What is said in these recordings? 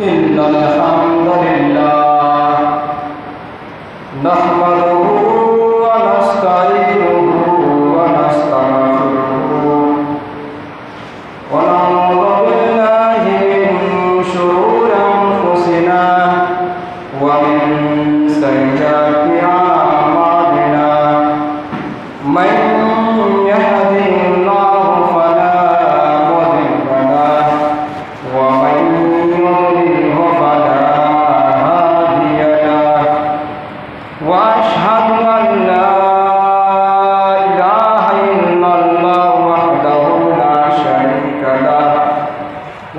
इन्नल हम्दुलिल्लाह नहमदुहु व नस्तईनुहु व नस्तगफिरुहु व नऊज़ु बिल्लाहि मिन शुरूरि अंफुसिना व मिन सय्यिआति अमालिना मन यहदिहिल्लाहु फला मुज़िल्ल लहु व मन युद्लिल्हु फला हादिय लहु व अशहदु अन ला इलाहा इल्लल्लाहु वहदहु ला शरीका लहु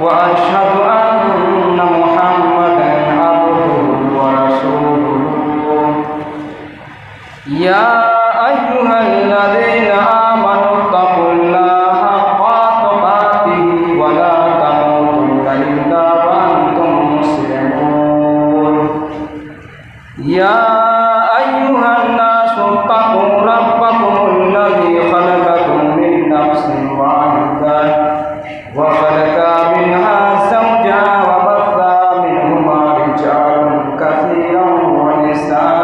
व अशहदु अन्ना मुहम्मदन अब्दुहु व रसूलुहु। या अय्युहल्लज़ीना आमनुत्तक़ुल्लाहा हक़्क़ तुक़ातिही व ला तमूतुन्ना इल्ला व अंतुम मुस्लिमून। या अय्युहन्नासु इत्तक़ू रब्बकुमुल्लज़ी ख़लक़कुम मिन नफ्सिन वाहिदह व ख़लक़ा मिन्हा ज़ौजहा व बस्सा मिनहुमा रिजालन कसीरन व निसाअ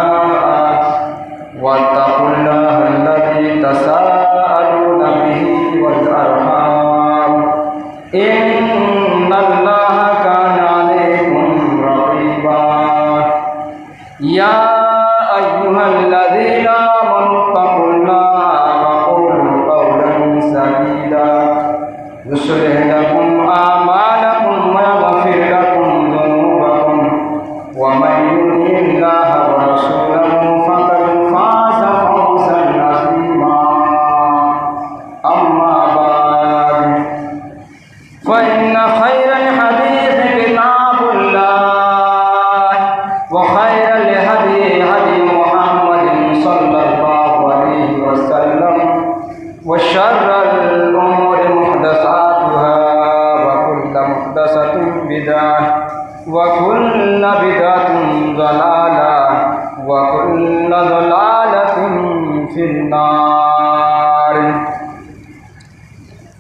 वत्तक़ुल्लाहा अल्लज़ी तसाअलूना बिही वल अरहाम इन्नल्लाहा काना अलैकुम रक़ीबा। या अय्युहल्लज़ीना आमनुत्तक़ुल्लाहा व क़ूलू क़ौलन सदीदा युस्लिह लकुम आमालकुम व यग़फिर लकुम ज़ुनूबकुम व मन युति'िल्लाहा व रसूलहु फ़क़द फ़ाज़ फ़ौज़न अज़ीमा। अम्मा बअद फ़इन्न ख़ैरल हदीस किताबुल्लाह व ख़ैरल हदी हदी मुहम्मदिन सल्लल्लाहु अलैहि वसल्लम व शर्रल उमूरि मुहदसातुहा व कुल्लु मुहदसतिन बिदअह व कुल्लु बिदअतिन ज़लालह व कुल्लु ज़लालतिन फिन्नार।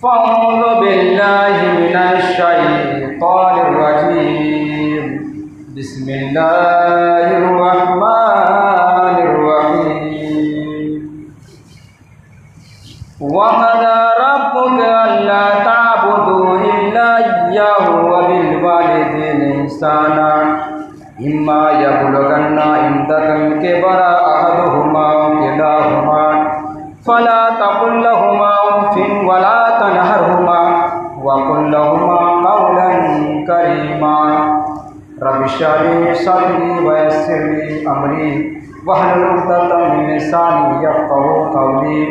फ़अऊज़ु बिल्लाहि मिनश शैतानिर रजीम। बिस्मिल्लाहिर रहमानिर रहीम। व क़ज़ा रब्बुका अल्ला तअबुदू इल्ला इय्याहु व बिल वालिदैनि इहसाना इम्मा यबलुगन्ना इंदकल किबरा अहदुहुमा अव किलाहुमा फला तक़ुल लहुमा उफ़्फ़िन व ला तनहरहुमा व क़ुल लहुमा क़ौलन करीमा। रब्बि इश्रह ली सदरी व यस्सिर ली अमरी वहलुल उक़दतम मिन लिसानी यफ़क़हू क़ौली।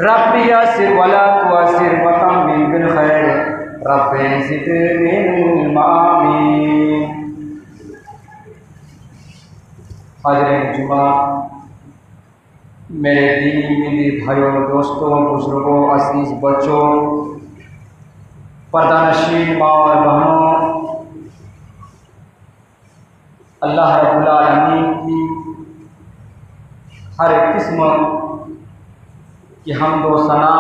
रब्बि यस्सिर व ला तुअस्सिर व तम्मिम बिल खैर रब्बि ज़िदनी इल्मा आमीन। हाज़िरीन जुमा, मेरे दीनी मिली भाइयों, दोस्तों, बुजुर्गों, अज़ीज़ बच्चों, पर्दानशीन माँ और बहनों, अल्लाह रब्बुल आलमीन की हर किस्म की हम्द व सना,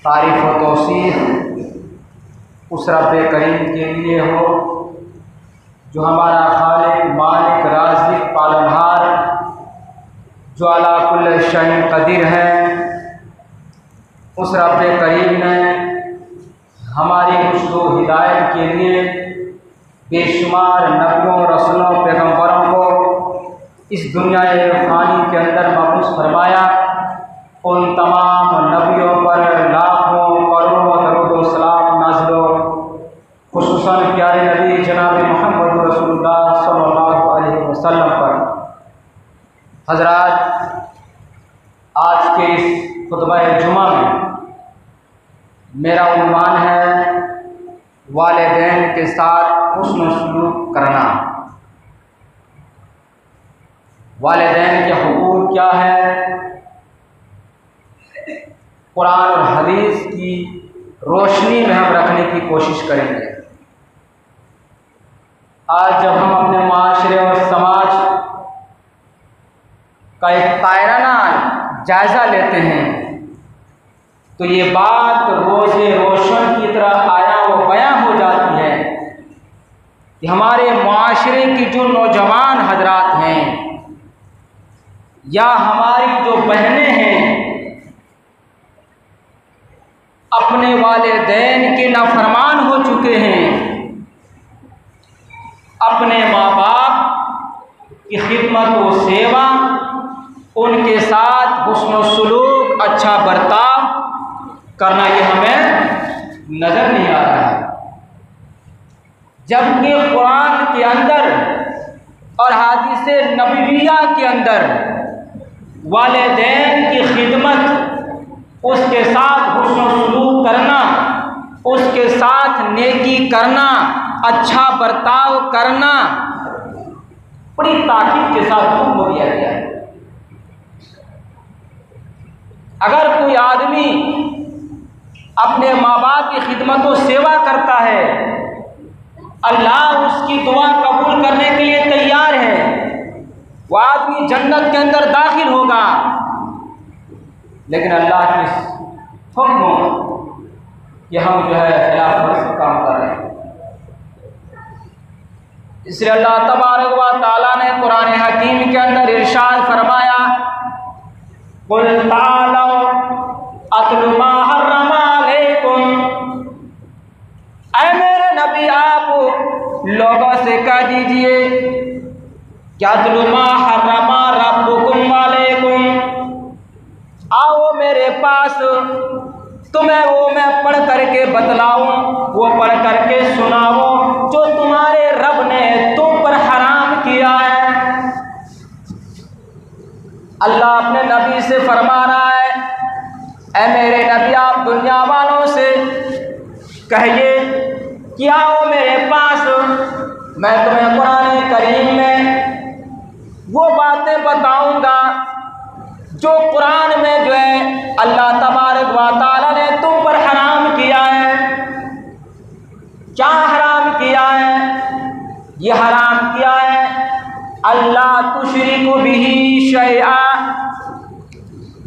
तारीफ़ व तौसीफ़ उस रब्बे करीम के लिए हो जो हमारा खालिक, मालिक, राज़िक, पालनहार, जो अला कुल्ल शैइन क़दीर है। उस रब्बे करीम ने हमारी रुश्द व हिदायत के लिए बेशुमार नबियों, रसूलों, पैगम्बरों को इस दुनिया फ़ानी के अंदर मबूस फरमाया। उन तमाम नबियों पर लाखों करोड़ों दरूद व सलाम नाज़िल हो, खुसूसन प्यारे नबी जनाब मोहम्मद रसूलुल्लाह सल्लल्लाहु अलैहि वसल्लम पर। हज़रात, आज के इस खुतबा जुमा में मेरा उन्वान है वालिदैन के साथ हुस्न सलूक करना। वालिदैन के हुकूक क्या है, कुरान और हदीस की रोशनी में हम रखने की कोशिश करेंगे। आज जब हम अपने माशरे और समाज का एक कायराना जायज़ा लेते हैं तो ये बात रोज़े रोशन की तरह आया व बयां हो जाती है कि हमारे माशरे की जो नौजवान हजरात हैं या हमारी जो बहनें हैं अपने वालिदैन के नाफरमान हो चुके हैं, अपने माँ बाप की खिदमत व सेवा, उनके साथ हुस्न सलूक, अच्छा बर्ताव करना ये हमें नज़र नहीं आ रहा है। जबकि कुरान के अंदर और हदीसे नबविया के अंदर वालिदैन की खिदमत, उसके साथ हुस्न सलूक करना, उसके साथ नेकी करना, अच्छा बर्ताव करना बड़ी ताकीद के साथ हुक्म दिया गया है। अगर कोई आदमी अपने माँ बाप की खिदमत और सेवा करता है, अल्लाह उसकी दुआ कबूल करने के लिए तैयार है, वह आदमी जन्नत के अंदर दाखिल होगा। लेकिन अल्लाह के हुक्म कि हम जो है खिलाफ वर्जी काम कर रहे हैं। इसलिए अल्लाह तबारक व तआला ने कुरान हकीम के अंदर इरशाद फरमाया, कुल तालौ अत्लु मा हर्रमा अलैकुम, ऐ मेरे नबी आप लोगों से कह दीजिए क्या अत्लु मा हर्रमा रब्बुकुम अलैकुम, आओ मेरे पास, तुम्हें वो मैं पढ़ करके बतलाऊं, वो पढ़ करके सुनाऊं जो तुम्हारे रब ने तुम पर हराम किया है। अल्लाह अपने नबी से फरमा रहा है, ऐ मेरे नबी आप दुनिया वालों से कहिए कि आओ मेरे पास, मैं तुम्हें कुरान करीम में वो बातें बताऊंगा जो कुरान में जो है अल्लाह तबारक व तआला ने तुम पर हराम किया है। क्या हराम किया है? ये हराम किया है अल्लाह तुशरिकु बिही शैआ,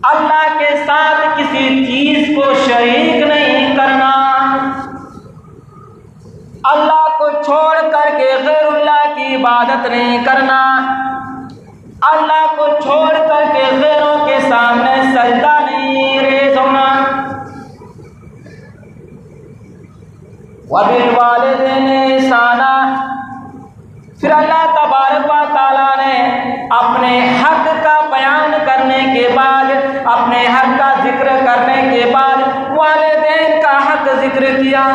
अल्लाह के साथ किसी चीज को शरीक नहीं करना, अल्लाह को छोड़ करके गैरुल्लाह की इबादत नहीं करना, अल्लाह को छोड़ करके गैरों के सामने सजदा नहीं रेज़ होना। वबिल वालिदैनि ihसाना, फिर अल्लाह तबारक व तआला ने अपने हक का बयान करने के बाद, अपने हक का जिक्र करने के बाद वालिदैन का हक जिक्र किया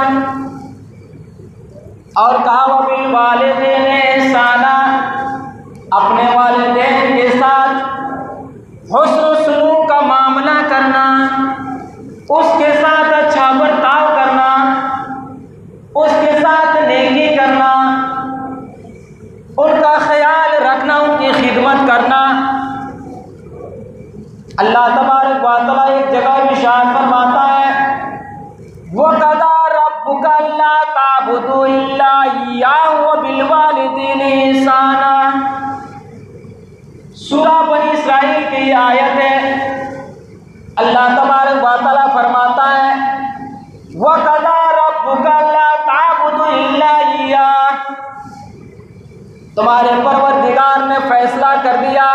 और कहा वबिल वालिदैनि ihसाना, अपने वालिदैन के साथ हुस्न सलूक का मामला करना, उसके साथ अच्छा बर्ताव करना, उसके साथ नेकी करना, उनका ख्याल रखना, उनकी खिदमत करना। अल्लाह तबारक व तआला एक जगह इरशाद फरमाता है, वक़ज़ा रब्बुका अल्ला ताबुदू इल्ला इय्याहु व बिल वालिदैनि ihसाना। सूरह बनी इस्राइल की आयत है। अल्लाह तबारक व तआला फरमाता है, वक़ज़ा रब्बुका अल्ला ताबुदू इल्ला इय्याह, तुम्हारे परवरदिगार ने फैसला कर दिया,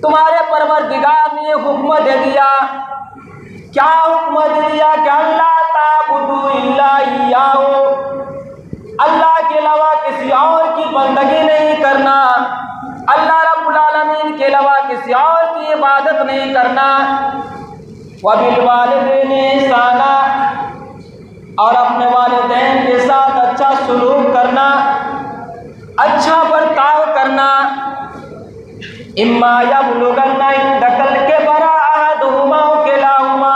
तुम्हारे परवरदिगार ने हुक्म दे दिया। क्या हुक्म दे दिया कि अल्लाह ताबुदू इल्ला इय्याहु, अल्लाह के अलावा किसी और की बंदगी नहीं करना, अल्लाह रब्बुल आलमीन के अलावा किसी और की इबादत नहीं करना। वबिल वालिदैनि ihसाना, और अपने वालिदैन के साथ अच्छा सलूक करना, अच्छा बर्ताव करना। इम्मा यबलुगन्ना इंदकल किबरा अहदुहुमा औ किलाहुमा,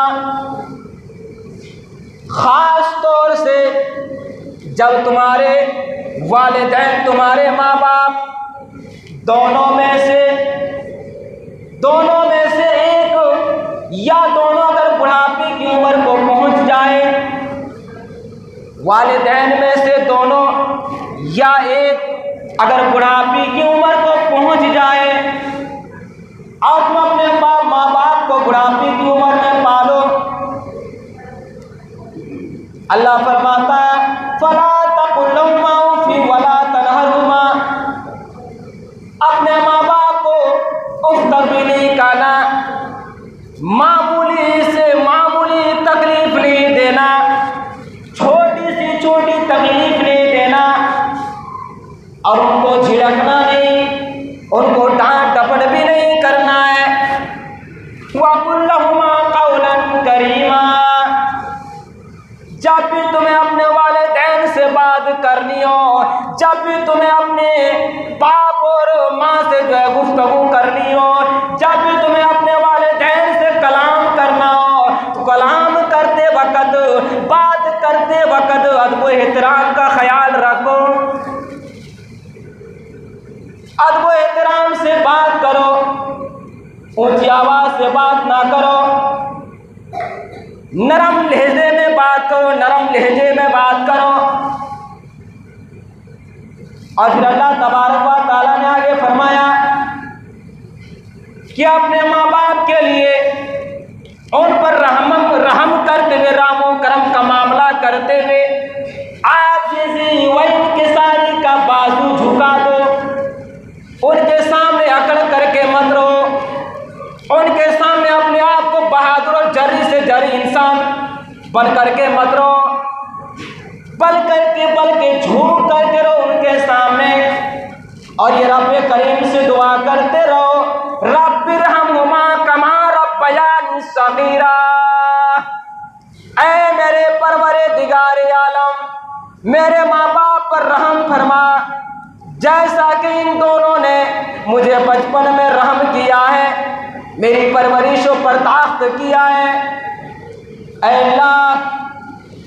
खास तौर से जब तुम्हारे वालिदैन, तुम्हारे माँ बाप दोनों में से एक या दोनों अगर बुढ़ापे की उम्र को पहुंच जाए, वालिदैन में से दोनों या एक अगर बुढ़ापे की उम्र को पहुंच जाए और तुम अपने माँ बाप को बुढ़ापे की उम्र में पालो, अल्लाह फरमाता है फला तकुल लहुमा उफ़्फ़िन वला जब भी तुम्हें अपने वालिदैन से बात करनी हो, जब भी तुम्हें अपने बाप और माँ से जो है गुफ्तगू करनी हो, जब भी तुम्हें अपने वालिदैन से कलाम करना हो, तो कलाम करते वक्त, बात करते वक्त अदब एहतराम का ख्याल रखो। अदब एहतराम से बात करो, ऊंची आवाज से बात ना करो, नरम लहजे में बात करो, नरम लहजे में बात करो। और फिर अल्लाह तबारक व तआला ने आगे फरमाया कि अपने माँ बाप के लिए उन पर रहम करते हुए, रामो करम का मामला करते हुए आप जैसे वही के सारी का बाजू झुका दो, उनके सामने अकड़ करके मत रहो, उनके सामने अपने आप को बहादुर और जर्री से जर्री इंसान बन करके मत रहो, बल्कि झूठ करके रहो उनके सामने। और ये रब करीम से दुआ करते रहो, रब्बिरहम्हुमा कमा रब्बयानी सगीरा, ऐ मेरे परवरदिगारे आलम, मेरे माँ बाप पर रहम फरमा, जैसा कि इन दोनों ने मुझे बचपन में रहम किया है, मेरी परवरिशों पर ताख्त किया है। ऐ अल्लाह,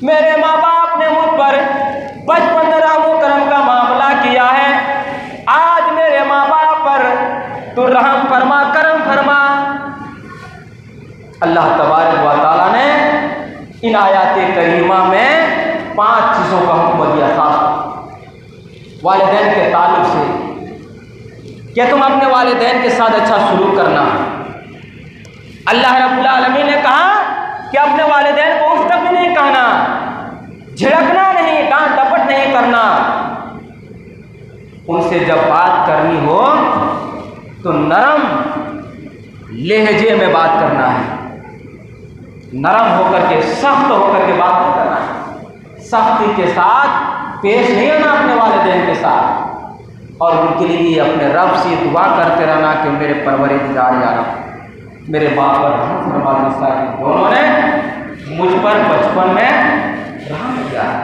मेरे माँ बाप ने मुझ पर बचपन में रहम करम का मामला किया है, आज मेरे माँ बाप पर तू रहम फरमा, करम फरमा। अल्लाह तबारक व तआला ने इन आयात करीमा में 5 चीज़ों का हुक्म दिया था वालिदैन के ताल्लुक से, कि तुम अपने वालिदैन के साथ अच्छा सलूक करना। अल्लाह रब्बुल आलमीन ने कहा कि अपने वालिदैन को उफ तक भी नहीं कहना, झिड़कना नहीं, डांट डपट नहीं करना। उनसे जब बात करनी हो तो नरम लहजे में बात करना है, नरम होकर के, सख्त होकर के बात नहीं करना है, सख्ती के साथ पेश नहीं होना अपने वालिदैन के साथ। और उनके लिए अपने रब से दुआ करते रहना कि मेरे परवरदिगार आलम, मेरे बाप पर रहम फरमा, जिसका कि दोनों ने मुझ पर बचपन में रहम किया है।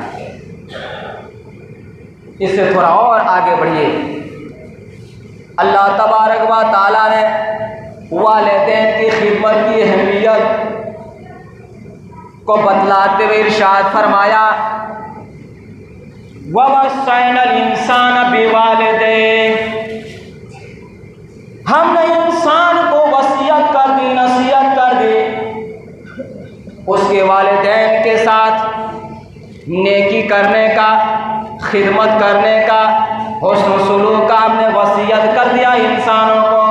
इससे थोड़ा और आगे बढ़िए, अल्लाह तबारक व तआला ने वालिदैन की खिदमत की अहमियत को बतलाते हुए इरशाद फरमाया, ववस्सैनल इंसान बिवालिदैहि, हमने इंसान को वसीयत कर दी, नसीहत कर दी उसके वालिदैन के साथ नेकी करने का, खिदमत करने का, हुस्न सलूक का हमने वसीयत कर दिया इंसानों को।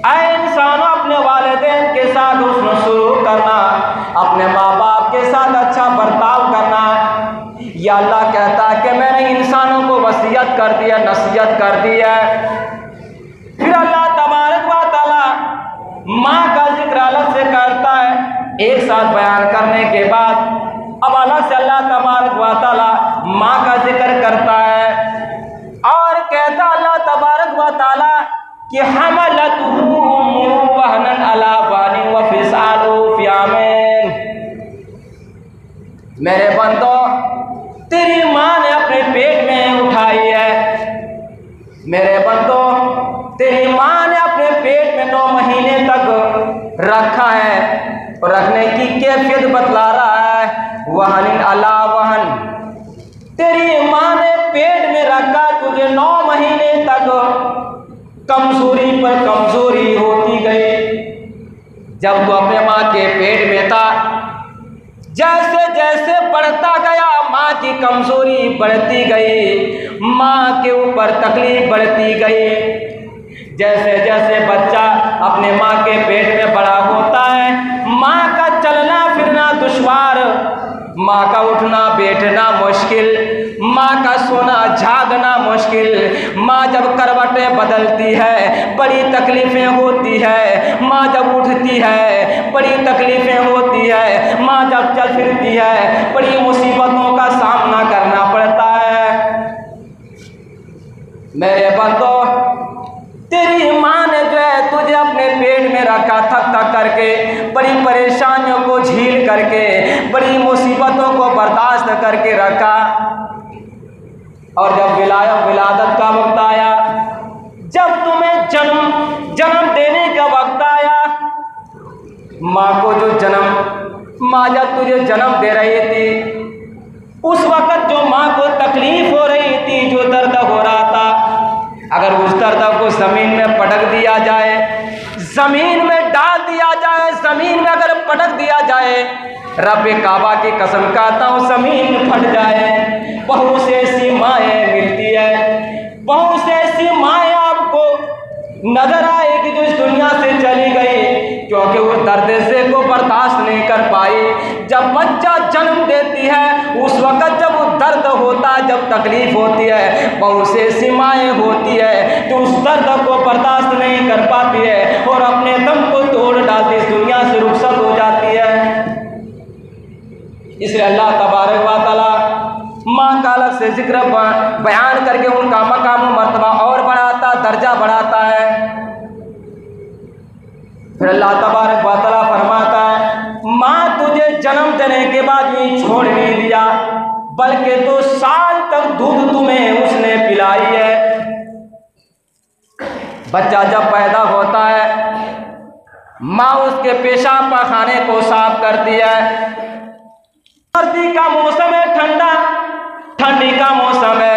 ऐ इंसानों, अपने वालिदैन के साथ हुस्न सलूक करना, अपने माँ बाप के साथ अच्छा बर्ताव करना। या अल्लाह कहता है कि मैंने इंसानों को वसीयत कर दिया, नसीहत कर दी है। फिर अल्लाह तबारक व तआला माँ का जिक्र अलग से करता है, एक साथ बयान करने के बाद अब अलग से अल्लाह तबारक व तआला माँ का जिक्र करता है और कहता अल्लाह तबारक व तआला कि हमलतहु उम्मुहु वहनन अला वहनिन व फिसालुहु फी आमैन। मेरे बंदो, तेरी माँ ने अपने पेट में उठाई है, मेरे बंदो, तेरी माँ ने अपने पेट में 9 महीने तक रखा है। और रखने की कैफियत बतला रहा है, वहनिन अला वहन, तेरी माँ ने पेट में रखा तुझे 9 महीने तक, कमजोरी पर कमजोरी होती गई। जब तू अपने माँ के पेट में था, जैसे जैसे बढ़ता गया माँ की कमजोरी बढ़ती गई, माँ के ऊपर तकलीफ बढ़ती गई। जैसे जैसे बच्चा अपने माँ के पेट में बड़ा होता है, माँ का चलना फिरना दुश्वार, माँ का उठना बैठना मुश्किल, माँ का सोना जागना मुश्किल। माँ जब करवटें बदलती है बड़ी तकलीफ़ें होती है, माँ जब उठती है बड़ी तकलीफ़ें होती है, माँ जब चल फिरती है बड़ी मुसीबतों का सामना करना पड़ता है। मेरे बंदो, तेरी माँ ने जो है तुझे अपने पेट में रखा, थक थक करके, बड़ी परेशानियों को झील करके, बड़ी मुसीबतों को बर्दाश्त करके रखा। और जब विलादत का वक्त आया, जब तुम्हें जन्म देने का वक्त आया, माँ को जो माँ जब तुझे जन्म दे रही थी, उस वक्त जो माँ को तकलीफ हो रही थी, जो दर्द हो रहा था, अगर उस दर्द को ज़मीन में पटक दिया जाए, ज़मीन में डाल दिया जाए, ज़मीन में अगर पटक दिया जाए, रब काबा की कसम कहता हूँ ज़मीन फट जाए। बहुत से ऐसी माएँ मिलती है, बहुत से ऐसी माएँ आपको नजर आएगी जो इस दुनिया से चली गई, क्योंकि वो दर्द से को बर्दाश्त नहीं कर पाई। जब बच्चा जन्म देती है, उस वक्त जब वो दर्द होता है, जब तकलीफ होती है, बहुत से ऐसी माएँ होती है तो उस दर्द को बर्दाश्त नहीं कर पाती है और अपने दम को तोड़ डालती, इस दुनिया से रुखसत हो जाती है। इसलिए अल्लाह तबारक व तआला माँ का अलग से जिक्र बयान करके उनका मकाम मर्तबा और बढ़ाता, दर्जा बढ़ाता है। फिर अल्लाह तबारक व तआला फरमाता है, माँ तुझे जन्म देने के बाद ही छोड़ नहीं दिया, बल्कि 2 साल तक दूध तुम्हें उसने पिलाई है। बच्चा जब पैदा होता है, माँ उसके पेशाब पाखाने को साफ करती है। सर्दी का मौसम है, ठंडी का मौसम है,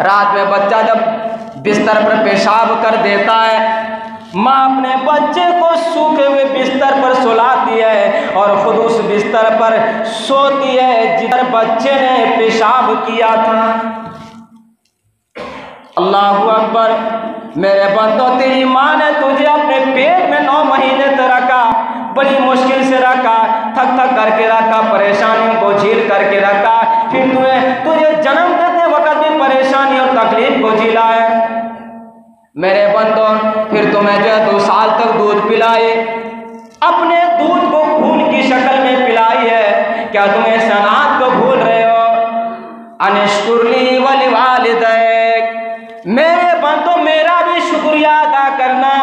रात में बच्चा जब बिस्तर पर पेशाब कर देता है, माँ अपने बच्चे को सूखे हुए बिस्तर पर सुलाती है और खुद उस बिस्तर पर सोती है जिधर बच्चे ने पेशाब किया था। अल्लाहु अकबर। मेरे बंदो, तेरी माँ ने तुझे अपने पेट में 9 महीने तक रखा, बड़ी मुश्किल से रखा, थक करके रखा, परेशानियों को झेल करके रखा, फिर तुझे जन्म देते वक्त भी परेशानी और तकलीफ को झेला है। मेरे बंदो, फिर तुम्हें जो है 2 साल तक दूध पिलाए, अपने दूध को खून की शक्ल में पिलाई है। क्या तुम इस अनाथ को भूल रहे हो? अनिश्कुरली वलिवालिदैक, मेरे बंदो मेरा भी शुक्रिया अदा करना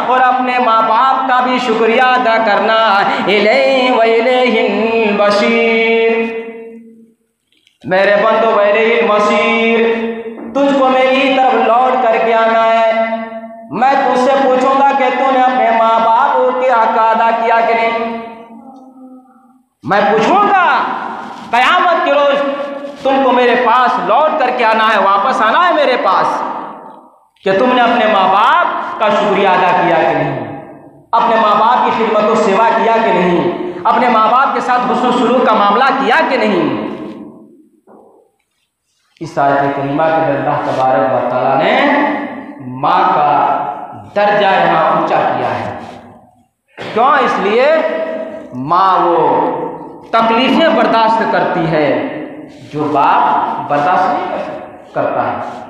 और अपने माँ बाप का भी शुक्रिया अदा करना। इलैहि व इलैहिल मसीर, मेरे बंदो इलैहिल मसीर, तुझको मेरी तरफ लौट करके आना है। मैं तुझसे पूछूंगा कि तूने अपने माँ बाप के हक अदा किया कि नहीं। मैं पूछूंगा कयामत के रोज, तुमको मेरे पास लौट करके आना है, वापस आना है मेरे पास कि तुमने अपने माँ बाप का शुक्रिया अदा किया कि नहीं, अपने माँ बाप की खिदमत और सेवा किया कि नहीं, अपने माँ बाप के साथ हुस्न सलूक का मामला किया कि नहीं। इस आयत करीमा के अंदर अल्लाह तबारक व तआला ने माँ का दर्जा यहाँ ऊंचा किया है। क्यों? इसलिए माँ वो तकलीफें बर्दाश्त करती है जो बाप बर्दाश्त नहीं करता है।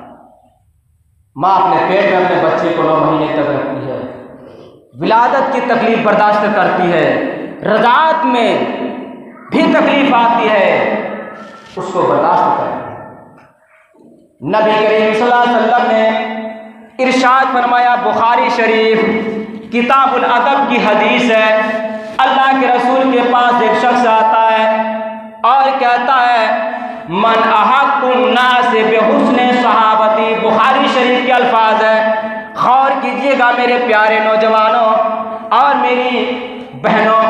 माँ अपने पेट में अपने बच्चे को 9 महीने तक रखती है, विलादत की तकलीफ बर्दाश्त करती है, रज़ात में भी तकलीफ आती है, उसको बर्दाश्त करती है। नबी करीम सल्लल्लाहु अलैहि वसल्लम ने इरशाद फरमाया, बुखारी शरीफ किताबुल अदब की हदीस है, अल्लाह के रसूल के पास एक शख्स आता है और कहता है, मन अहक्कुन नास बिहुस्न सहाबती, बुखारी शरीफ के अल्फाज है। गौर कीजिएगा मेरे प्यारे नौजवानों और मेरी बहनों,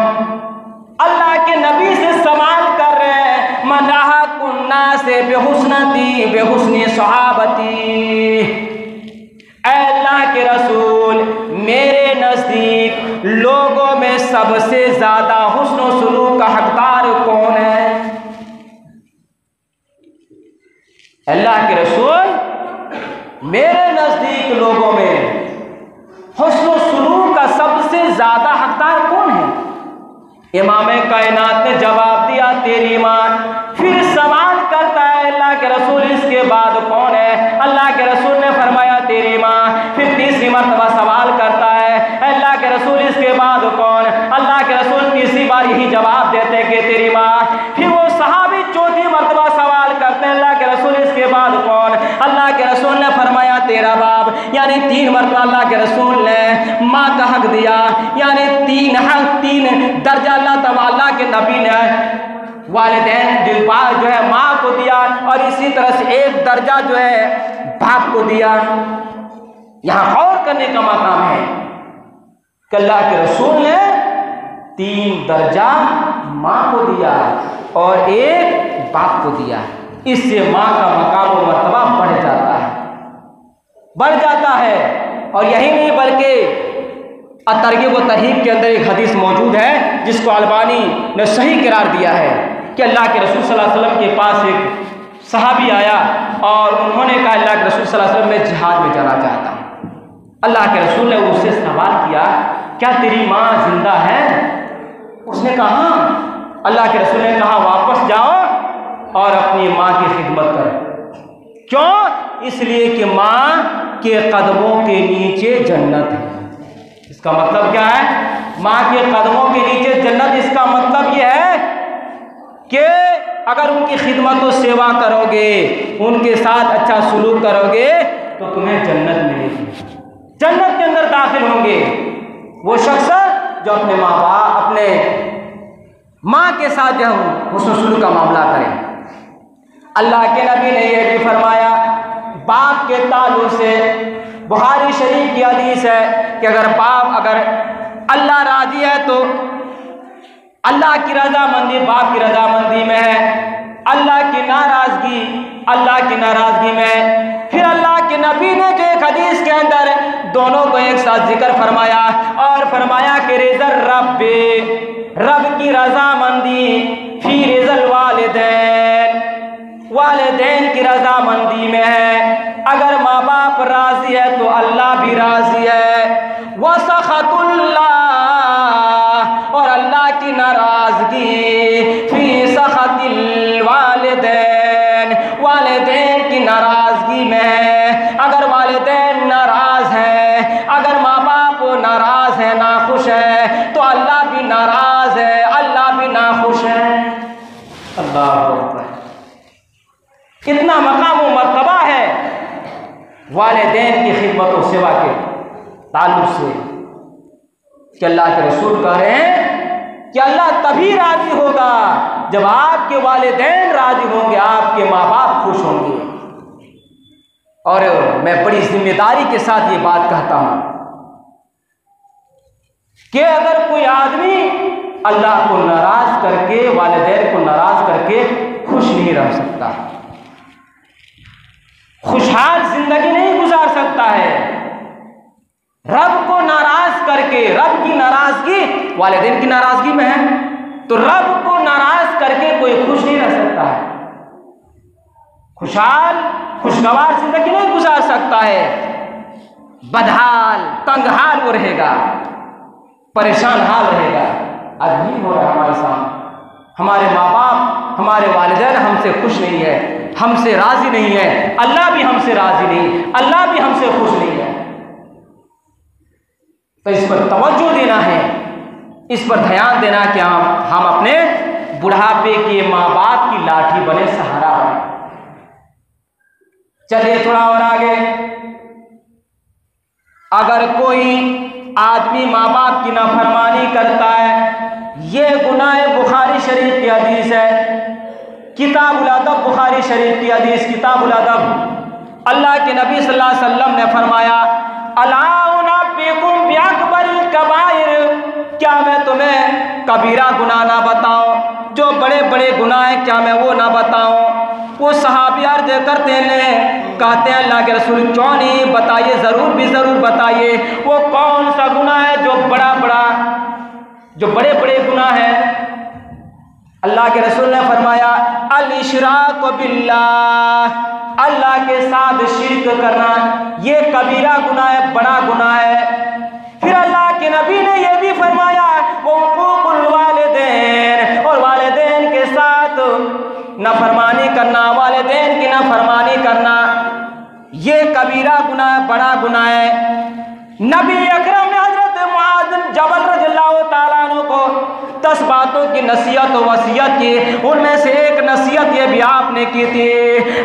अल्लाह के नबी से सवाल कर रहे हैं, मन अहक्कुन नास बिहुस्नती बिहुस्न सहाबती, अल्लाह के रसूल मेरे नज़दीक लोगों में सबसे ज़्यादा हुस्न सलूक का हकदार कौन है? अल्लाह के रसूल मेरे नज़दीक लोगों में हुस्न सलूक का सबसे ज़्यादा हकदार कौन है? इमाम कायनात ने जवाब दिया, तेरी माँ। फिर सवाल करता है, अल्लाह के रसूल इसके बाद कौन है? अल्लाह के रसूल ने फरमाया, तेरी माँ। फिर तीसरी मर्तबा सवाल करता है, अल्लाह के रसूल इसके बाद कौन? अल्लाह के रसूल तीसरी बार यही जवाब देते कि तेरी माँ। फिर वो सहाबी चौथी मर्तबा सवाल करते हैं, अल्लाह के रसूल इसके बाद कौन? अल्लाह के रसूल ने फरमाया, तेरा बाप। यानी 3 मर्तबा अल्लाह के रसूल ने माँ का हक दिया, यानी 3 हक, 3 दर्जा अल्लाह तआला के नबी ने वालिदैन जो है माँ को और इसी तरह से एक दर्जा जो है बाप को दिया। यहाँ गौर करने का मकाम है कि अल्लाह के रसूल ने 3 दर्जा माँ को दिया और एक बाप को दिया। इससे माँ का मकाम और मर्तबा बढ़ जाता है। और यही नहीं बल्कि तरग़ीब व तरहीब के अंदर एक हदीस मौजूद है जिसको अलबानी ने सही करार दिया है कि अल्लाह के रसूल सल्लल्लाहु अलैहि वसल्लम के पास एक सहाबी आया और उन्होंने कहा अल्लाह के रसूल सल्लल्लाहु अलैहि वसल्लम मैं जिहाद में जाना चाहता हूँ। अल्लाह के रसूल ने उससे सवाल किया क्या तेरी माँ जिंदा है? उसने कहा हाँ। अल्लाह के रसूल ने कहा वापस जाओ और अपनी माँ की खिदमत करो। क्यों? इसलिए कि माँ के कदमों के नीचे जन्नत है। इसका मतलब क्या है? माँ के कदमों के नीचे जन्नत। इसका मतलब यह है कि अगर उनकी खिदमत और सेवा करोगे, उनके साथ अच्छा सलूक करोगे तो तुम्हें जन्नत मिलेगी। जन्नत के अंदर दाखिल होंगे वो शख्स जो अपने माँ बाप अपने माँ के साथ जो हुस्न सलूक का मामला करे। अल्लाह के नबी ने यह भी फरमाया बाप के ताल्लुक से, बुखारी शरीफ की हदीस है कि अगर बाप अगर अल्लाह राजी है तो अल्लाह की रजामंदी बाप की रजामंदी में है, अल्लाह की नाराजगी में है। फिर अल्लाह के नबी ने जो एक हदीस के अंदर दोनों को एक साथ जिक्र फरमाया और फरमाया कि रिज़ल रब की रजामंदी फी रिज़ल वालिदैन की रजामंदी में है। अगर माँ बाप राजी है तो अल्लाह भी राजी है। वसखतुल्लाह और अल्लाह की नाराजगी फी सखतिल वालिदैन की नाराजगी में है। अगर वालिदैन नाराज है, अगर माँ बाप नाराज है, नाखुश है तो अल्लाह भी नाराज है, अल्लाह भी नाखुश है। अल्लाह कितना मकाम व मर्तबा है वालिदैन की खिदमत और सेवा के ताल्लुक से कि अल्लाह के रसूल कह रहे हैं कि अल्लाह तभी राजी होगा जब आपके वालिदैन राजी होंगे, आपके माँ बाप खुश होंगे। और मैं बड़ी जिम्मेदारी के साथ ये बात कहता हूँ कि अगर कोई आदमी अल्लाह को नाराज करके, वालिदैन को नाराज करके खुश नहीं रह सकता, खुशहाल जिंदगी नहीं गुजार सकता है। रब को नाराज करके, रब की नाराजगी वालिदैन की नाराजगी में है तो रब को नाराज करके कोई खुश नहीं रह सकता है, खुशहाल खुशगवार जिंदगी नहीं गुजार सकता है। बदहाल तंगहाल वो रहेगा, परेशान हाल रहेगा। आज भी हो रहा है हमारे साथ, हमारे माँ बाप हमारे वालिदैन हमसे खुश नहीं है, हमसे राजी नहीं है, अल्लाह भी हमसे राजी नहीं, अल्लाह भी हमसे खुश नहीं है। तो इस पर तवज्जो देना है, इस पर ध्यान देना कि हम अपने बुढ़ापे के माँ बाप की लाठी बने, सहारा बने। चलिए थोड़ा और आगे। अगर कोई आदमी माँ बाप की नाफरमानी करता है, ये गुनाह बुखारी शरीफ की हदीस है, किताबुल अदब बुखारी शरीफ की हदीस किताबुल अदब। अल्लाह के नबी सल्लल्लाहु अलैहि वसल्लम ने फरमाया अला उनब्बिउकुम बिअकबरिल कबाइर, क्या मैं तुम्हें कबीरा गुनाह ना बताऊं, जो बड़े बड़े गुनाह हैं क्या मैं वो ना बताऊं? वो सहाबी अर्ज करते हैं, कहते हैं अल्लाह के रसूल क्यों नहीं, बताइए, ज़रूर बताइए वो कौन सा गुनाह है जो बड़े बड़े गुनाह है। अल्लाह के रसूल ने फरमाया अल इशराक बिल्लाह, अल्लाह के साथ शिर्क करना ये कबीरा गुनाह है, बड़ा गुनाह है। फिर अल्लाह के नबी ने यह भी फरमाया वक़ूक़ुल वालिदैन, और वालिदैन के साथ नाफरमानी करना, वालिदैन की नाफरमानी करना ये कबीरा गुनाह, बड़ा गुनाह है। नबी अकरम ने हजरत मुआज़ बिन जबल रज़ियल्लाहु ताला अन्हु को 10 बातों की नसीहत और वसीयत की, उनमें से एक नसीहत ये भी आपने की थी,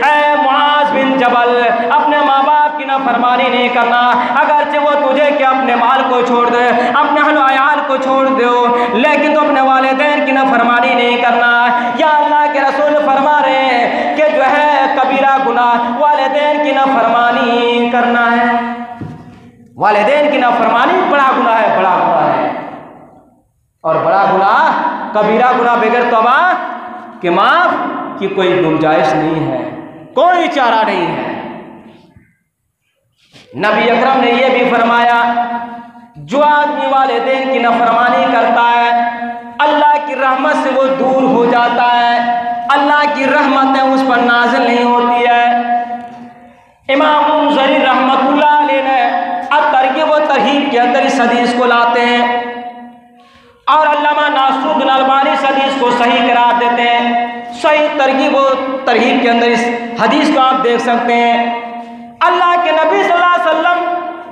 ऐ मुआज़ बिन जबल अपने माँ बाप की नाफरमानी नहीं करना, अगरचे वो तुझे कि अपने माल को छोड़ दे, अपने अहल अयाल को छोड़ दो, लेकिन तो अपने वालिदैन की नाफरमानी नहीं करना। या अल्लाह के रसूल फरमा रहे हैं कि जो है वालिदैन की नाफरमानी बड़ा गुनाह है, बड़ा गुनाह है। और बड़ा गुनाह, कबीरा गुनाह बगैर तौबा के माफ की कोई गुंजाइश नहीं है, कोई चारा नहीं है। नबी अकरम ने यह भी फरमाया, जो आदमी वालिदैन की नाफरमानी करता है अल्लाह की रहमत से वो दूर हो जाता है, अल्लाह की रहमतें उस पर नाज़िल नहीं होती है। इमाम मुंज़री रहमतुल्लाह अलैह ने at-तरग़ीब व तरहीब के अंदर इस हदीस को लाते हैं और अल्लामा नासिरुद्दीन अलबानी इस हदीस को सही करार देते हैं। सही तरग़ीब व तरहीब के अंदर इस हदीस को आप देख सकते हैं। अल्लाह के नबी सल्लल्लाहु अलैहि वसल्लम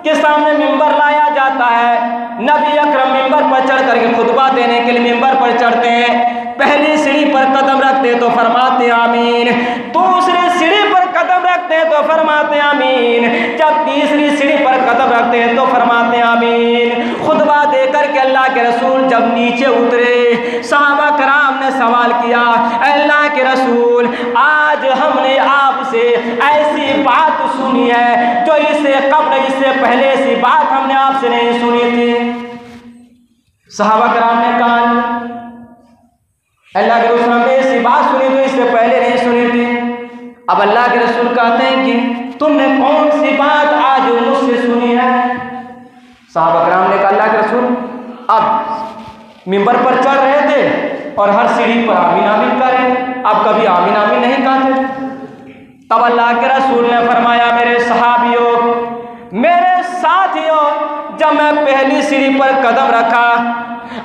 के सामने मिंबर लाया जाता है। नबी अकरम मिंबर पर चढ़ करके खुतबा देने के लिए मिंबर पर चढ़ते हैं। पहली सीढ़ी पर कदम रखते तो फरमाते आमीन, दूसरी सीढ़ी पर कदम रखते हैं तो फरमाते आमीन, जब तीसरी सीढ़ी पर कदम रखते हैं तो फरमाते आमीन। खुतबा देकर के अल्लाह के रसूल जब नीचे उतरे, सहाबा कराम ने सवाल किया, अल्लाह के रसूल आज हमने आपसे ऐसी बात सुनी है जो इससे कब्ल, इससे पहले ऐसी बात हमने आपसे नहीं सुनी थी। सहाबा कराम ने कहा, अल्लाह के रसूल हमने ऐसी बात सुनी तो इससे पहले नहीं सुनी थी। अब अल्लाह के रसूल कहते हैं कि तुमने कौन सी बात आज मुझसे सुनी है? सहाबा कराम ने कहा, अल्लाह के रसूल अब मिंबर पर चढ़ रहे थे और हर सीढ़ी पर आमीन आमीन कर रहे, अब कभी आमीन आमीन नहीं कहते। तब अल्लाह के रसूल ने फरमाया, मेरे सहाबियों, मेरे साथियों, जब मैं पहली सीढ़ी पर कदम रखा,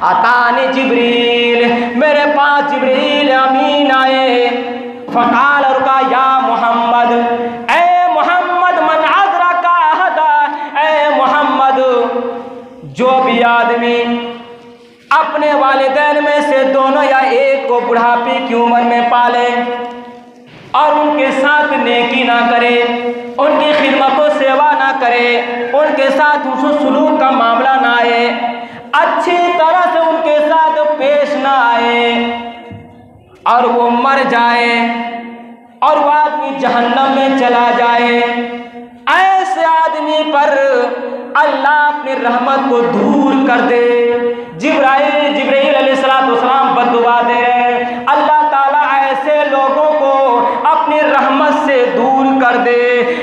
अतानी जिब्रील, मेरे पास जिब्रील अमीन आए, फकाल और कहा, या मोहम्मद, ए मोहम्मद, मन अदरका हदा, ए मोहम्मद, जो भी आदमी अपने वालिदैन में से दोनों या एक को बुढ़ापे की उम्र में पाले और उनके साथ नेकी ना करे, उनकी खिदमत व सेवा ना करे, उनके साथ हुस्न सुलूक का मामला ना आए, अच्छी तरह से उनके साथ पेश ना आए और वो मर जाए और वो आदमी जहन्नम में चला जाए, ऐसे आदमी पर अल्लाह अपनी रहमत को दूर कर दे। जिब्राइल अलैहिस्सलाम बद्दुआ दे रहे, अल्लाह ताला ऐसे लोगों को अपनी रहमत से दूर कर दे।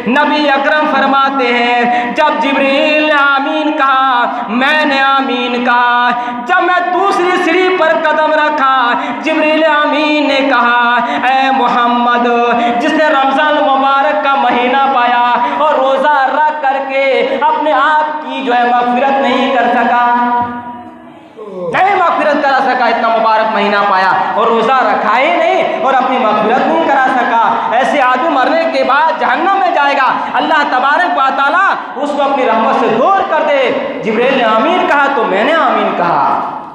नबी अकरम फरमाते हैं, जब जिब्रील ने आमीन कहा, मैंने आमीन कहा, जब मैं दूसरी सीढ़ी पर कदम रखा, जिब्रील आमीन ने कहा, ए मोहम्मद, जिसने रमजान मुबारक का महीना पाया और रोजा रख करके अपने आप की जो है मगफिरत नहीं कर सका, नहीं मगफिरत करा सका, इतना मुबारक महीना पाया और रोजा रखा ही नहीं और अपनी मगफिरत नहीं करा सका, ऐसे आदमी मरने के बाद जहन्नम में जाएगा। अल्लाह तबारक व तआला उसको अपनी रहमत से दूर कर दे। जिब्रील ने आमीन कहा तो मैंने आमीन कहा।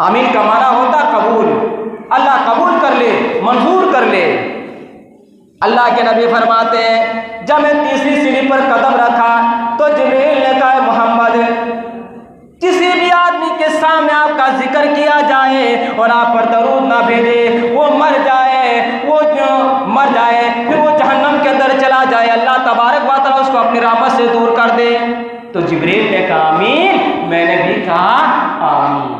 आमीन का माना होता कबूल, अल्लाह कबूल कर ले, मंजूर कर ले। अल्लाह के नबी फरमाते हैं, जब मैं तीसरी सीढ़ी पर कदम रखा तो जिब्रील ने कहा, मोहम्मद, किसी भी आदमी के सामने आपका जिक्र किया जाए और आप पर दरूद ना भेजे, वो मर जाए, वो मर जाए, फिर वो जहन्नम के अंदर चला जाए, अल्लाह तबारक व तआला उसको अपनी रहमत से दूर कर दे। तो जिब्रील ने कहा आमीन, मैंने भी कहा आमीन।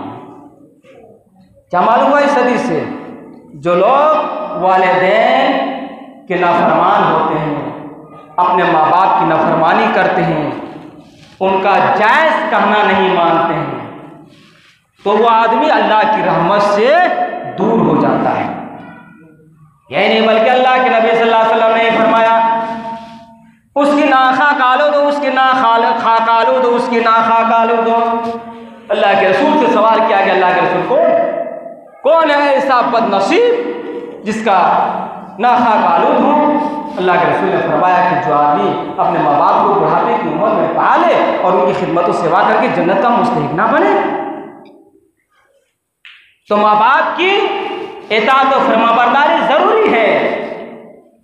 क्या मालूम हुआ इस हदीस से? जो लोग वालिदैन के नाफरमान होते हैं, अपने माँ बाप की नाफरमानी करते हैं, उनका जायज़ कहना नहीं मानते हैं, तो वो आदमी अल्लाह की रहमत से दूर हो जाता है। यही नहीं बल्कि अल्लाह के नबी सल्लल्लाहु अलैहि वसल्लम ने फरमाया, उसकी नाखा कालो दो, उसकी नाखा कालो दो, उसकी नाखा कालो दो। अल्लाह के रसूल से सवाल किया गया, अल्लाह के रसूल कौन है ऐसा बदनसीब जिसका नाखा कालूद हो? अल्लाह के रसूल ने फरमाया कि जो आदमी अपने माँ बाप को बुढ़ापे की उम्र में पाले और उनकी खिदमत और सेवा करके जन्नत का मुस्तहिक ना बने। तो माँ बाप की इताअत और फरमाबरदारी जरूरी है।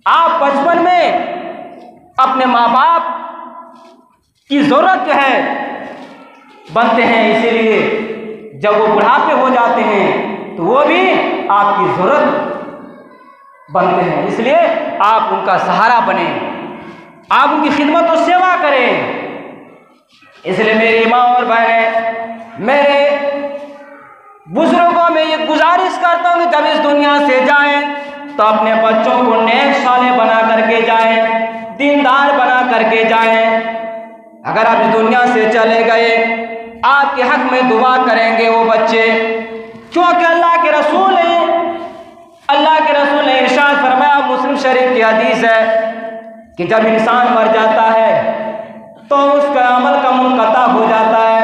आप बचपन में अपने माँ बाप की जरूरत जो है बनते हैं, इसीलिए जब वो बुढ़ापे हो जाते हैं तो वो भी आपकी जरूरत बनते हैं, इसलिए आप उनका सहारा बने, आप उनकी खिदमत और सेवा करें। इसलिए मेरी माँ और बहनें, मेरे बुजुर्गों में ये गुजारिश करता हूँ कि जब इस दुनिया से जाएं तो अपने बच्चों को नेक साले बना करके जाएं, दीनदार बना करके जाएं। अगर आप इस दुनिया से चले गए, आपके हक में दुआ करेंगे वो बच्चे, क्योंकि अल्लाह के रसूल ने इरशाद फरमाया, मुस्लिम शरीफ की हदीस है कि जब इंसान मर जाता है तो उसका अमल का मुनक़ता हो जाता है।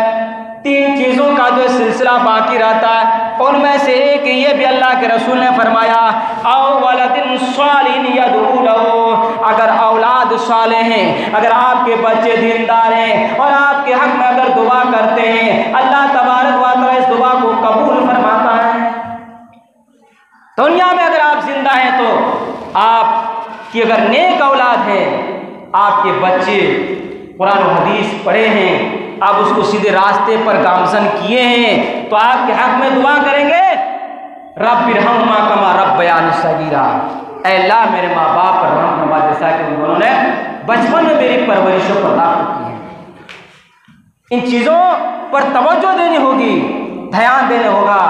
3 चीज़ों का जो सिलसिला बाकी रहता है, उनमें से एक ये भी अल्लाह के रसूल ने फरमाया, औ वलदिन सालिहिन यदऊ लहू, अगर औलाद साले हैं, अगर आपके बच्चे दीनदार हैं और आपके हक में अगर दुआ करते हैं, अल्लाह तबारक व तआला इस दुआ को कबूल फरमाता है। दुनिया में अगर आप जिंदा हैं तो आपकी अगर नेक औलाद है, आपके बच्चे कुरान और हदीस पढ़े हैं, आप उसको सीधे रास्ते पर गामजन किए हैं, तो आपके हक में दुआ करेंगे, रब्बिरहम्हुमा कमा रब्बयानी सगीरा, ऐ अल्लाह मेरे माँ बाप पर रहम फरमा जैसा कि उन्होंने बचपन में मेरी परवरिश बर्दाश्त की है। इन चीज़ों पर तवज्जो देनी होगी, ध्यान देना होगा।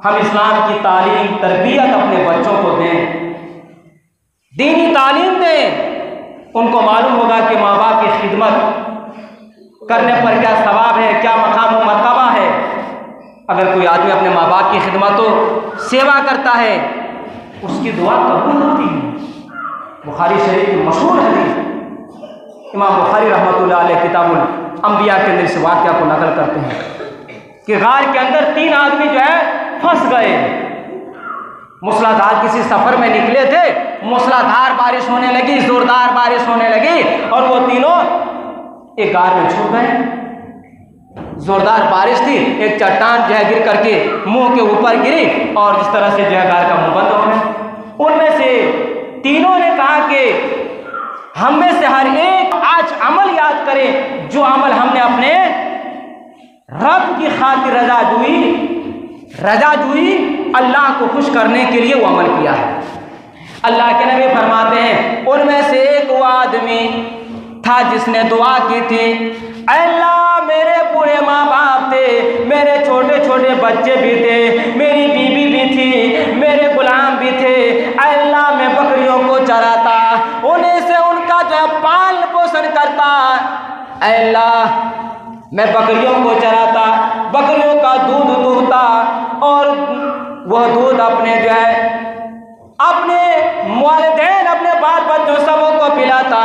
हम इस्लाम की तालीम तरबियत अपने बच्चों को दें, दीनी तालीम दें। उनको मालूम होगा कि माँ बाप की खिदमत करने पर क्या सवाब है, क्या मकाम व मर्तबा है। अगर कोई आदमी अपने माँ बाप की खिदमत सेवा करता है, उसकी दुआ कबूल होती है। बुखारी शरीफ की मशहूर हदीस, इमाम बुखारी रहमतुल्लाह अलैह किताबुल अंबिया के अंदर इस वाक़या को नकल करते हैं कि गार के अंदर 3 आदमी जो है फंस गए। मूसलाधार किसी सफ़र में निकले थे, मूसलाधार बारिश होने लगी, ज़ोरदार बारिश होने लगी और वो तीनों एक गार में छुप गए। ज़ोरदार बारिश थी, एक चट्टान जो है गिर करके मुंह के ऊपर गिरी और जिस तरह से जो है गार का मुंह बंद हो गया। उनमें से तीनों ने कहा कि हम में से हर एक आज अमल याद करे जो अमल हमने अपने रब की खातिर रजा जुई अल्लाह को खुश करने के लिए वो अमल किया है। अल्लाह के नबी फरमाते हैं, उनमें से एक वो आदमी था जिसने दुआ की थी, अल्लाह मेरे पूरे माँ बाप थे, मेरे छोटे छोटे बच्चे भी थे, मेरी बीवी भी थी, मेरे गुलाम भी थे, अल्लाह मैं बकरियों को चराता, उन्हीं से उनका जो है पालन पोषण करता, अल्लाह मैं बकरियों को चराता, बकरियों का दूध दूहता और वह दूध अपने जो है अपने वालिदैन, अपने बाल बच्चों सबों को पिलाता।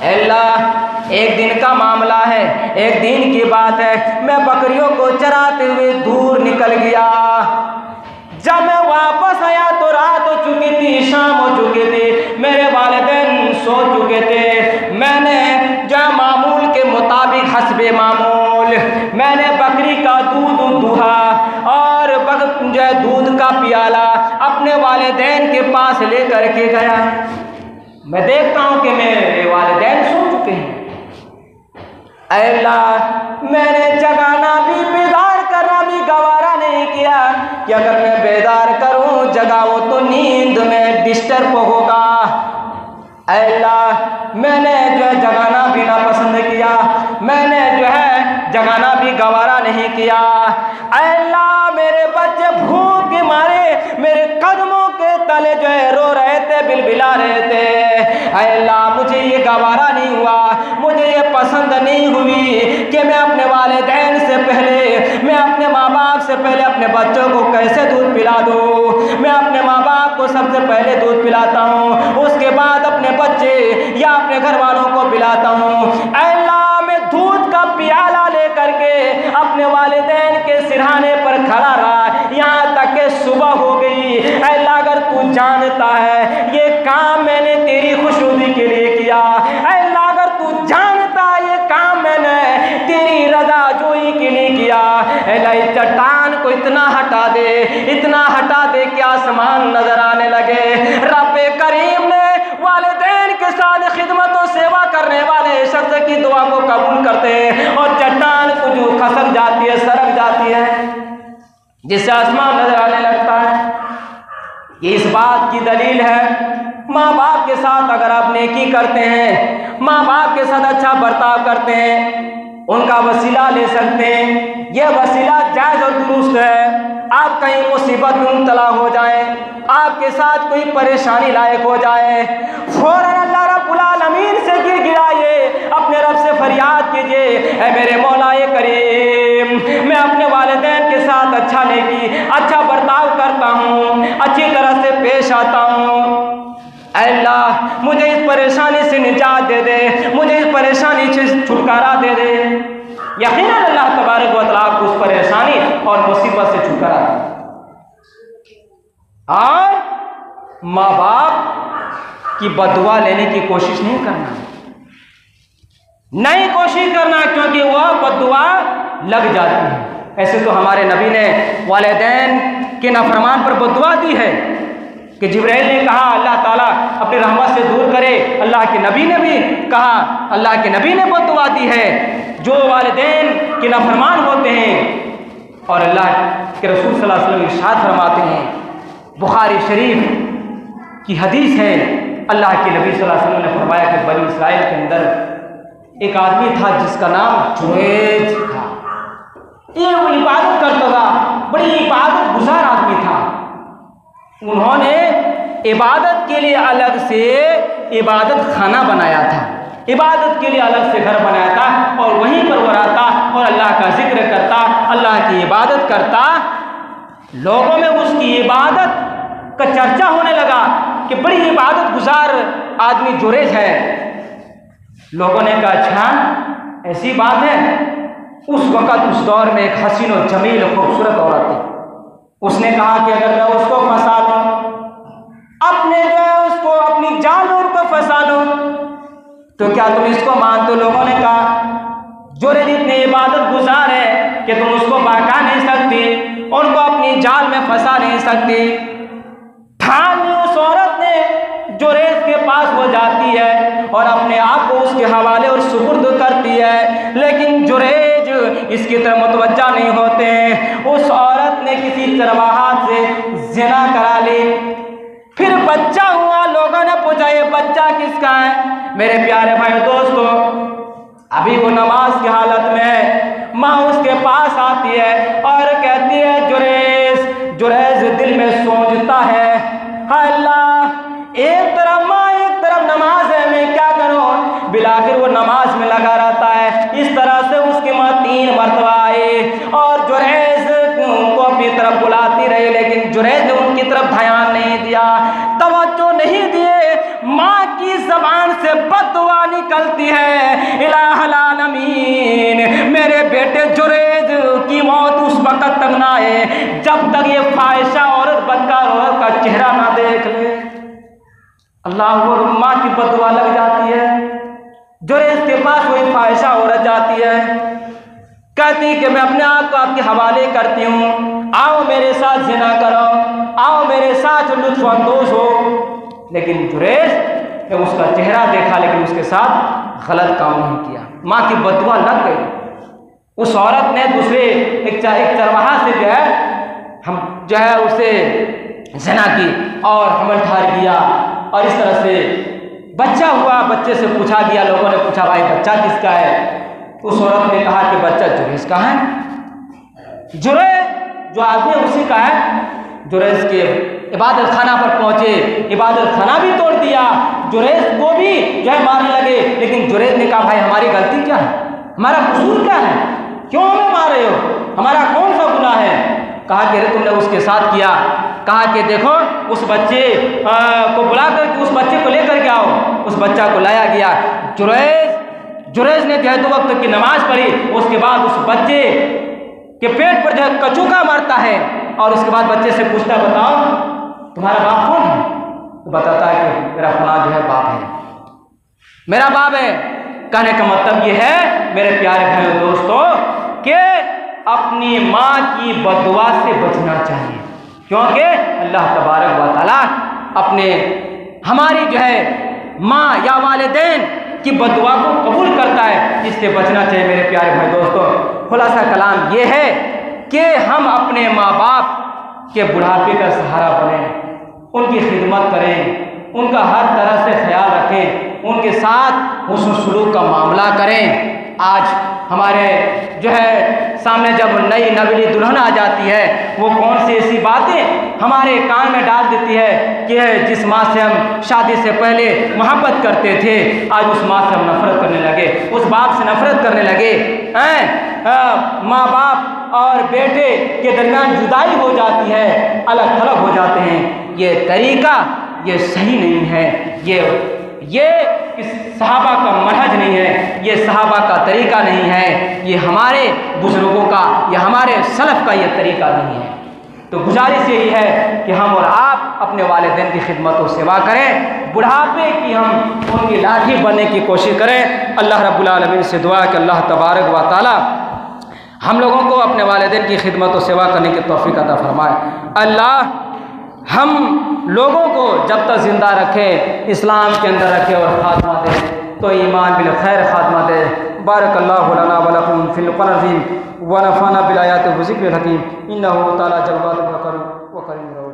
अल्लाह एक दिन का मामला है, एक दिन की बात है, मैं बकरियों को चराते हुए दूर निकल गया। जब मैं वापस आया तो रात हो चुकी थी, शाम हो चुकी थी, मेरे वालिदैन सो चुके थे। मैंने जो मामूल के मुताबिक हस्बे मामूल मैंने बकरी का दूध दूहा और जो है दूध का प्याला अपने वालिदैन के पास लेकर के गया। मैं देखता हूँ कि मेरे वालिदैन सो चुके हैं। अल्लाह मैंने जगाना भी, बेदार करना भी गवारा नहीं किया कि अगर मैं बेदार करूं जगाऊं तो नींद में डिस्टर्ब होगा। अल्लाह मैंने जो है जगाना भी ना पसंद किया, मैंने जो है जगाना भी गवारा नहीं किया। अल्लाह मेरे बच्चे भूख के मारे मेरे कदमों के तले जो है रो रहे थे, बिलबिला रहे थे। अल्लाह मुझे ये गवारा नहीं हुआ, मुझे ये पसंद नहीं हुई कि मैं अपने वालिदैन से पहले, मैं अपने माँ बाप से पहले अपने बच्चों को कैसे दूध पिला दूँ। मैं अपने माँ बाप को सबसे पहले दूध पिलाता हूँ, उसके बाद अपने बच्चे या अपने घर वालों को पिलाता हूँ। अल्लाह मैं दूध का प्याला लेकर के अपने वालिदैन के सिरहाने पर खड़ा रहा, यहाँ तक कि सुबह हो गई। अल्लाह अगर तू जानता है ये काम मैंने तेरी खुशनुदी के लिए किया, अल्लाह अगर तू जानता है ये काम मैंने तेरी रजा जोई के लिए किया, अल्लाह इस चट्टान को इतना हटा दे कि आसमान नजर आने लगे। रब्बे करीम ने वालिदैन के साथ खिदमत और सेवा करने वाले शख्स की दुआ को कबूल करते हैं और चट्टान को जो खसक जाती है, सरक जाती है, जिससे आसमान नजर आने लगता है। ये इस बात की दलील है, माँ बाप के साथ अगर आप नेकी करते हैं, माँ बाप के साथ अच्छा बर्ताव करते हैं, उनका वसीला ले सकते हैं। यह वसीला जायज़ और दुरुस्त है। आप कहीं मुसीबत में मुब्तला हो जाएं, आपके साथ कोई परेशानी लायक हो जाए, फ़ौरन अल्लाह रब्बुल आलमीन से गिड़गिड़ाइए, अपने रब से फरियाद कीजिए, ऐ मेरे मौलाए करीम, मैं अपने वालिदैन के साथ अच्छा बर्ताव करता हूँ, अच्छी तरह से पेश आता हूँ। अल्लाह मुझे इस परेशानी से निजात दे दे, मुझे इस परेशानी से छुटकारा दे दे। यकीनन अल्लाह तबारक व तआला आपको उस परेशानी और मुसीबत से छुटकारा दे। और माँ बाप की बददुआ लेने की कोशिश नहीं करना, नहीं कोशिश करना, क्योंकि वह बददुआ लग जाती है। ऐसे तो हमारे नबी ने वालिदैन के नाफरमान पर बददुआ दी है कि जिब्राइल ने कहा अल्लाह ताला अपनी रहमत से दूर करे। अल्लाह के नबी ने भी कहा, अल्लाह के नबी ने बददुआ दी है जो वालिदैन के नाफरमान होते हैं। और अल्लाह के रसूल सल्लल्लाहु अलैहि वसल्लम इरशाद फरमाते हैं, बुखारी शरीफ की हदीस है, अल्लाह के नबी सल्लल्लाहु अलैहि वसल्लम ने फरमाया कि बनी इस्राइल के अंदर एक आदमी था जिसका नाम जुरैज था। ये वो इबादत करता था, बड़ी इबादत गुजार आदमी था। उन्होंने इबादत के लिए अलग से इबादत खाना बनाया था, इबादत के लिए अलग से घर बनाया था, और वहीं पर वो रहता और अल्लाह का जिक्र करता, अल्लाह की इबादत करता। लोगों में उसकी इबादत का चर्चा होने लगा कि बड़ी इबादत गुजार आदमी जुरैज है। लोगों ने कहा अच्छा ऐसी बात है। उस वक़्त उस दौर में एक हसीन और जमील खूबसूरत औरत थी। उसने कहा कि अगर मैं उसको फंसा दूं, अपने जो है उसको अपनी जान में उनको फंसा दूं, तो क्या तुम इसको मानते हो? लोगों ने कहा जुरैज इतने इबादत गुजार है कि तुम उसको बहका नहीं सकती, उनको अपनी जाल में फंसा नहीं सकती। ठान ली उस औरत ने, जुरैज के पास वो जाती है और अपने आप को उसके हवाले और सुपुर्द करती है, लेकिन जुरैज इसकी तरफ मुतवज्जा नहीं होते हैं। उस औरत ने किसी चरवाहा से ज़िना करा ली, फिर बच्चा हुआ। लोगों ने पूछा ये बच्चा किसका है? मेरे प्यारे भाई दोस्तों, अभी वो नमाज की हालत में है, माँ उसके पास आती है और कहती है जुरैज। जुरैज दिल में सोचता है हाय अल्लाह, एक तरफ माँ एक तरफ नमाज है, मैं क्या करूँ? बिलाखिर वो नमाज में लगा रहता है। इस तरह से उसकी माँ 3 मरतबा आई और जुरैज उनको अपनी तरफ बुलाती रही, लेकिन जुरैज ने उनकी तरफ ध्यान नहीं दिया, तवज्जो नहीं दिए। माँ की ज़बान से बददुआ निकलती है, इलाहुल आलमीन मेरे बेटे जुरैज की मौत उस वक़्त तक ना आए जब तक ये फाहिशा औरत, बदकार औरत का चेहरा ना देख ले। अल्लाह, वो माँ की बददुआ लग जाती है। जुरैज के पास वही फाहिशा औरत जाती है, कहती कि मैं अपने आप को आपके हवाले करती हूँ, आओ मेरे साथ ज़िना करो, आओ मेरे साथ लुत्फ़ अंदोज़ हो। लेकिन जुरैज ने उसका चेहरा देखा, लेकिन उसके साथ गलत काम नहीं किया। माँ की बददुआ लग गई। उस औरत ने दूसरे एक चरवाहा से जो है उसे ज़िना की और हमल ठार किया, और इस तरह से बच्चा हुआ। बच्चे से पूछा गया, लोगों ने पूछा भाई बच्चा किसका है? उस औरत ने कहा कि बच्चा जुरैज का है। जुरैज जो आदमी उसी का है। जुरैज के इबादत खाना पर पहुंचे, इबादत खाना भी तोड़ दिया, जुरैज को भी जो है मारने लगे। लेकिन जुरैज ने कहा भाई हमारी गलती क्या है, हमारा कसूर क्या है, क्यों हमें मार रहे हो, हमारा कौन सा गुनाह है? कहा कि अरे तुमने उसके साथ किया। कहा कि देखो उस बच्चे को बुला कर उस बच्चे को लेकर के आओ। उस बच्चा को लाया गया। जुरैज ने जो है 2 वक्त की नमाज पढ़ी। उसके बाद उस बच्चे के पेट पर जो है कचूका मारता है, और उसके बाद बच्चे से पूछता बताओ तुम्हारा बाप कौन है? तो बताता है कि मेरा फलां जो है बाप है, मेरा बाप है। कहने का मतलब ये है मेरे प्यारे भाइयों दोस्तों कि अपनी माँ की बददुआ से बचना चाहिए, क्योंकि अल्लाह तबारक व तआला अपने हमारी जो है माँ या वालिदैन की बददुआ को कबूल करता है। इससे बचना चाहिए मेरे प्यारे भाई दोस्तों। खुलासा कलाम ये है कि हम अपने माँ बाप के बुढ़ापे का सहारा बने, उनकी खिदमत करें, उनका हर तरह से ख्याल रखें, उनके साथ हुस्न सलूक का मामला करें। आज हमारे जो है सामने जब नई नवीली दुल्हन आ जाती है, वो कौन सी ऐसी बातें हमारे कान में डाल देती है कि जिस माँ से हम शादी से पहले मोहब्बत करते थे, आज उस माँ से हम नफरत करने लगे, उस बाप से नफरत करने लगे। माँ बाप और बेटे के दरमियान जुदाई हो जाती है, अलग थलग हो जाते हैं। ये तरीका ये सही नहीं है, ये सहाबा का मनहज नहीं है, ये सहाबा का तरीका नहीं है, ये हमारे बुजुर्गों का या हमारे सलफ़ का ये तरीका नहीं है। तो गुजारिश यही है कि हम और आप अपने वालिदैन की खिदमत और सेवा करें, बुढ़ापे की हम उनकी लाठी बनने की कोशिश करें। अल्लाह रब्बुल आलमीन से दुआ कि अल्लाह तबारक व तआला हम लोगों को अपने वालिदैन की खिदमत और सेवा करने की तौफीक अता फरमाए। अल्लाह हम लोगों को जब तक ज़िंदा रखे, इस्लाम के अंदर रखे और खात्मा दे, तो ईमान बिल खैर खात्मा दे। बारकल्लाहु लना व लकुम फिल क़ुरआनिल अज़ीम व नफ़अना बिल आयाति व ज़िक्रिल हकीम। इन्नहु तआला जव्वादुर रहीम व करीम।